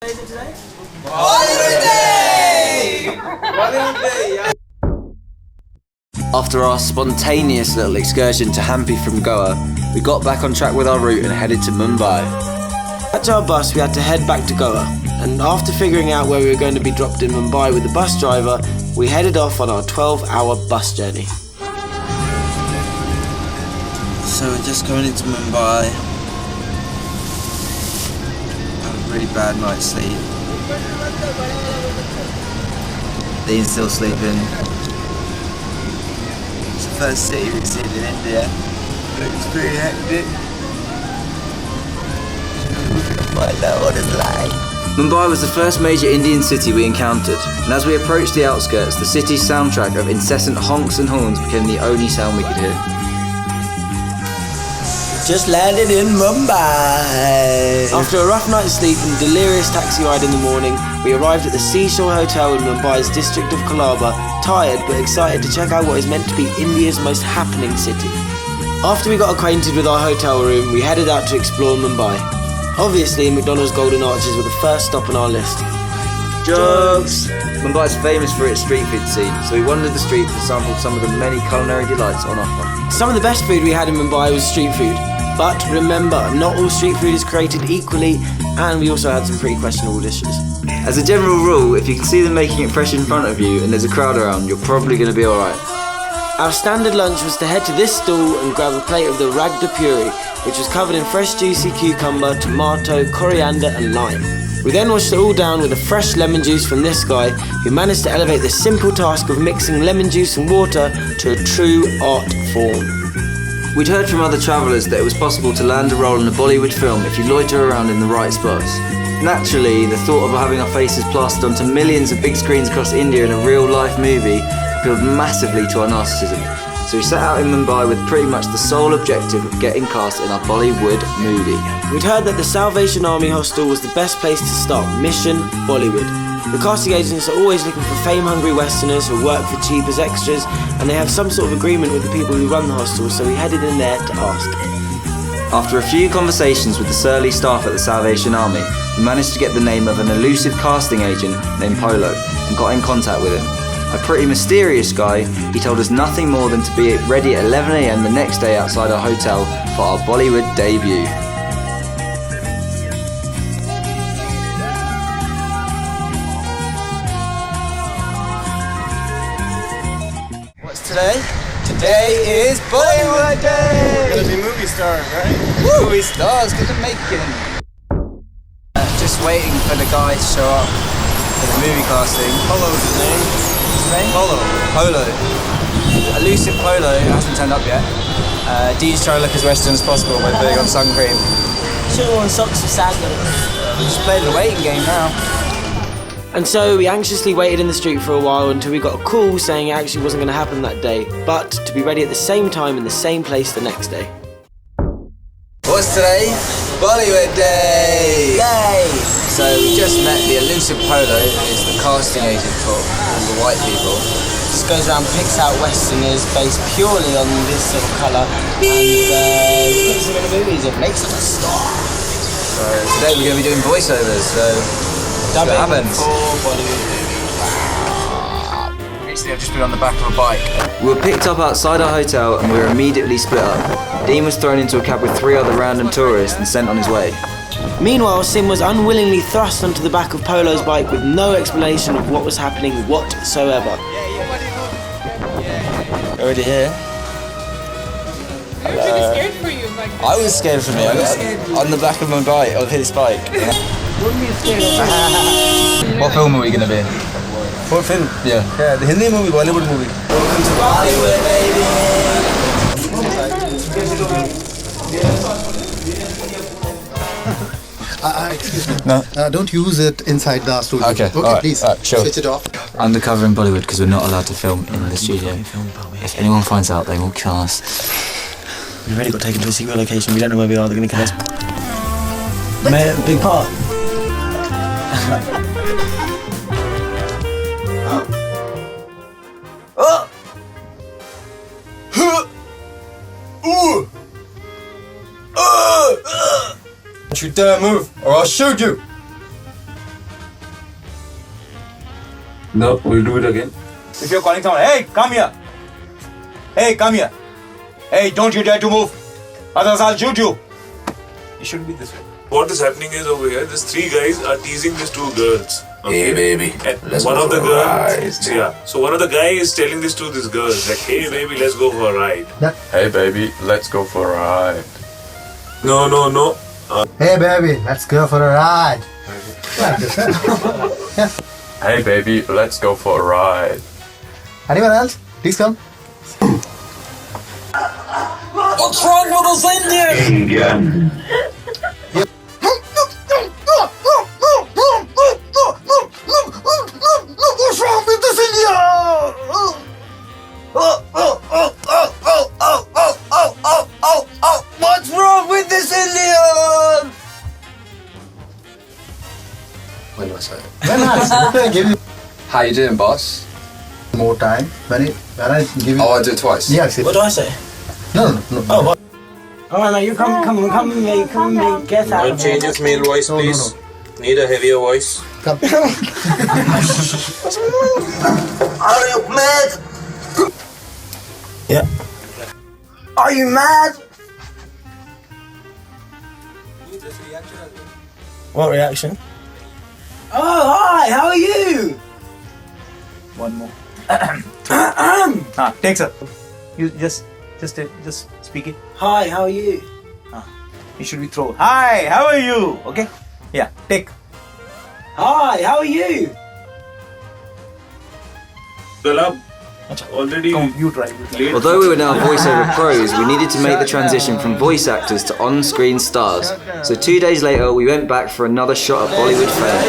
Bollywood Day! Bollywood Day, yeah. After our spontaneous little excursion to Hampi from Goa, we got back on track with our route and headed to Mumbai. At our bus, we had to head back to Goa, and after figuring out where we were going to be dropped in Mumbai with the bus driver, we headed off on our 12-hour bus journey. So we're just going into Mumbai. Had a really bad night's sleep. Dean's still sleeping. It's the first city we've seen in India. It's pretty hectic. Find out what it's like. Mumbai was the first major Indian city we encountered, and as we approached the outskirts, the city's soundtrack of incessant honks and horns became the only sound we could hear. Just landed in Mumbai. After a rough night's sleep and delirious taxi ride in the morning, we arrived at the Seashore Hotel in Mumbai's district of Colaba, tired but excited to check out what is meant to be India's most happening city. After we got acquainted with our hotel room, we headed out to explore Mumbai. Obviously, McDonald's Golden Arches were the first stop on our list. Jokes! Mumbai is famous for its street food scene, so we wandered the streets and sampled some of the many culinary delights on offer. Some of the best food we had in Mumbai was street food. But remember, not all street food is created equally, and we also had some pretty questionable dishes. As a general rule, if you can see them making it fresh in front of you and there's a crowd around, you're probably going to be alright. Our standard lunch was to head to this stall and grab a plate of the ragda puri, which was covered in fresh juicy cucumber, tomato, coriander and lime. We then washed it all down with a fresh lemon juice from this guy, who managed to elevate the simple task of mixing lemon juice and water to a true art form. We'd heard from other travellers that it was possible to land a role in a Bollywood film if you loiter around in the right spots. Naturally, the thought of having our faces plastered onto millions of big screens across India in a real-life movie appealed massively to our narcissism. So we set out in Mumbai with pretty much the sole objective of getting cast in our Bollywood movie. We'd heard that the Salvation Army hostel was the best place to start. Mission Bollywood. The casting agents are always looking for fame-hungry Westerners who work for cheap as extras, and they have some sort of agreement with the people who run the hostel, so we headed in there to ask. After a few conversations with the surly staff at the Salvation Army, we managed to get the name of an elusive casting agent named Polo and got in contact with him. A pretty mysterious guy, he told us nothing more than to be ready at 11 AM the next day outside our hotel for our Bollywood debut. Today is Bollywood Day! We're gonna be movie stars, right? Woo! Movie stars, gonna make it. Just waiting for the guy to show up for the movie casting. Polo's his name. What's his name? Polo. Elusive Polo hasn't turned up yet. Dee's trying to look as Western as possible by putting on sun cream. Should have worn socks with sandals. We're just playing the waiting game now. And so we anxiously waited in the street for a while until we got a call saying it actually wasn't going to happen that day, but to be ready at the same time in the same place the next day. What's today? Bollywood Day! Yay! So we just met the elusive Polo, who is the casting agent for all the white people. Just goes around, picks out Westerners based purely on this sort of colour, and puts them in the movies and makes them a star. So today we're going to be doing voiceovers, so Dubbing what happens. For Bollywood. Recently I've just been on the back of a bike. We were picked up outside our hotel and we were immediately split up. Dean was thrown into a cab with 3 other random tourists and sent on his way. Meanwhile, Sim was unwillingly thrust onto the back of Polo's bike with no explanation of what was happening whatsoever. Already here? I was really scared for you. Like, I was scared for me. I was on the back of my bike, on his bike. What film are we going to be in? What film? Yeah, the Hindi movie, Bollywood movie. Welcome to Bollywood, baby! Excuse me. No. Don't use it inside the studio. Okay, right, please. Sure. Switch it off. Undercover in Bollywood because we're not allowed to film in the studio. If anyone finds out, they will kill us. We've already got taken to a secret location. We don't know where we are. They're going to kill us. Big part. Don't you dare move, or I'll shoot you! No, we'll do it again. If you're calling someone, hey, come here. Hey, come here. Hey, don't you dare to move. Otherwise I'll shoot you. It shouldn't be this way. What is happening is over here, these three guys are teasing these two girls. Hey baby, And one of the girls, so one of the guys is telling this to this girl, like, hey baby, let's go for a ride. Hey baby, let's go for a ride. No. Hey baby, let's go for a ride. Hey baby, let's go for a ride. Anyone else? Please come. What's wrong with us Indians? What's wrong with this India? What's wrong with this Indian? When do I say it? When I give you How you doing, boss? more time, when I give you. Oh, I do it twice. Yes. What do I say? No. Oh, what? Alright, mate, you come with me, get out. No changes, male voice, please. Need a heavier voice. Come. Are you mad? Yeah. Are you mad? What reaction? Oh, hi, how are you? One more. Take sir. You just speak it. Hi, how are you? It should be thrown. Hi, how are you? Okay? Yeah, take. Hi, how are you? Galab, already Come, you try. late. Although we were now voiceover pros, we needed to make the transition from voice actors to on-screen stars. So 2 days later, we went back for another shot at Bollywood fame.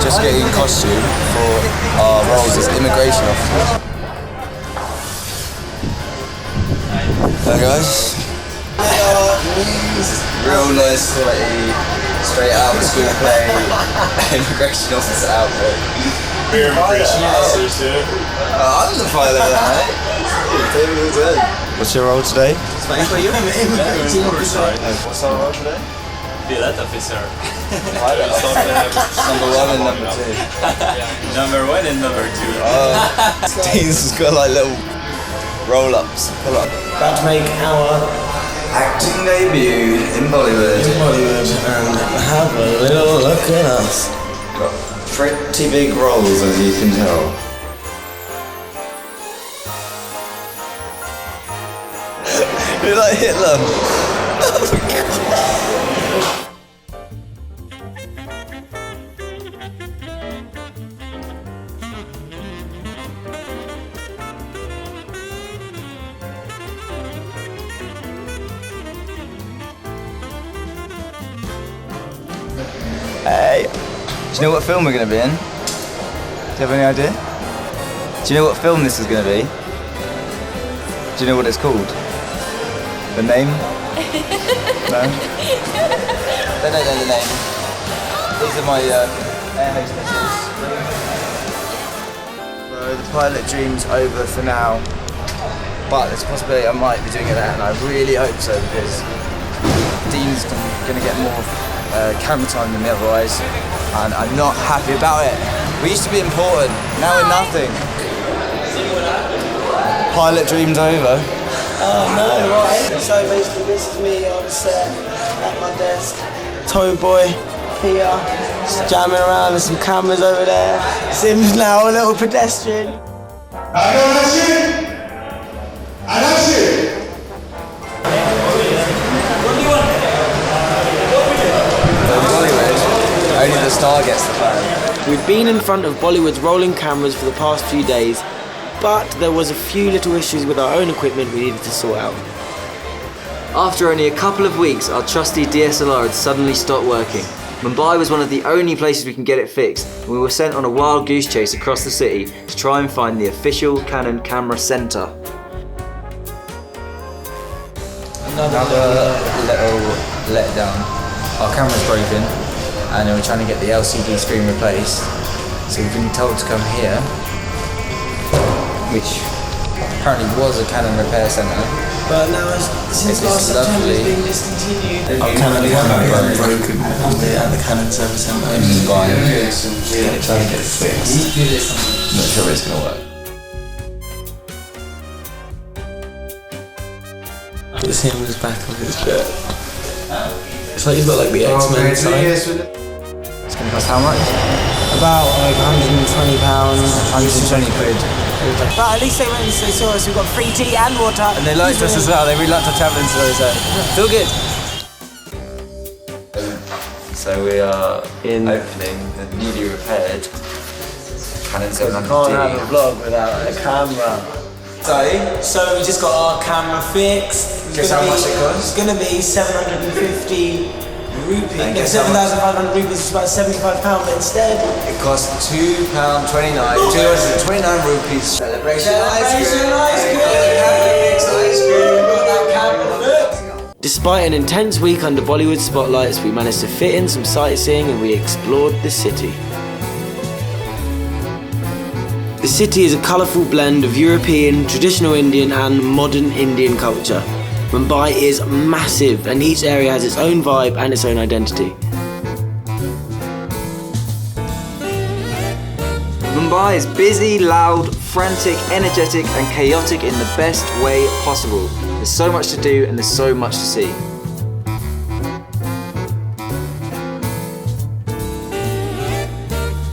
Just getting costume for our roles as immigration officers. Hi guys. Real nice quality, straight out of school play, immigration officer outfit. We're immigration officers here. I'm the pilot of that, mate. What's your role today? What's our role today? Pilot officer. Pilot officer. Number 1 and number 2. Number 1 and number 2. Dean's has got like little roll-ups. Pull up. About to make our Acting debut in Bollywood. and have a little look at us. Got pretty big roles, as you can tell. You're like Hitler. Hey, do you know what film we're going to be in? Do you have any idea? Do you know what film this is going to be? Do you know what it's called? The name? No? They don't know the name. These are my air hostesses. So the pilot dream's over for now. But there's a possibility I might be doing it and I really hope so because Dean's going to get more camera time than me otherwise, and I'm not happy about it. We used to be important, now we're nothing. Pilot dream's over. Oh no, right. So basically this is me on set, at my desk, toy boy here, just jamming around, there's some cameras over there. Sim's now a little pedestrian. Only the star gets the plan. We'd been in front of Bollywood's rolling cameras for the past few days, but there was a few little issues with our own equipment we needed to sort out. After only a couple of weeks, our trusty DSLR had suddenly stopped working. Mumbai was one of the only places we can get it fixed, and we were sent on a wild goose chase across the city to try and find the official Canon camera centre. Another little letdown. Our camera's broken and we're trying to get the LCD screen replaced. So we've been told to come here, which apparently was a Canon repair centre, But now, since last September, it's been discontinued. Our Canon camera broken at the Canon service centre in Mumbai. Trying to get it fixed. Not sure it's going to work. It's him with his back on his shirt. It's like he's got like the X-Men sign. It's going to cost how much? About like £120. 120 quid. But at least they went and they saw us. We got free tea and water. And they liked us as well. They really liked our travelling stories. So feel good. So we are opening the newly repaired Canon 700D. Can't have a vlog without a camera. So we just got our camera fixed. Guess how much it costs? It's gonna be 750 rupees. And No, guess how much? 7,500 rupees is about £75, but instead It costs £2.29. 229 rupees. Celebration ice cream. Despite an intense week under Bollywood spotlights, we managed to fit in some sightseeing and we explored the city. The city is a colourful blend of European, traditional Indian and modern Indian culture. Mumbai is massive and each area has its own vibe and its own identity. Mumbai is busy, loud, frantic, energetic and chaotic in the best way possible. There's so much to do and there's so much to see.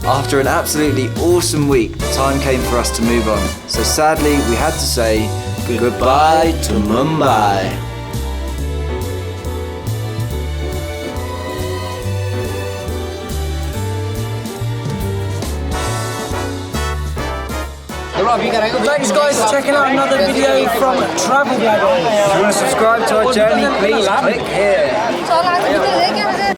After an absolutely awesome week, the time came for us to move on. So sadly, we had to say goodbye to Mumbai. thanks guys for checking out another video from Travel Blaggers. If you want to subscribe to our journey, please click here.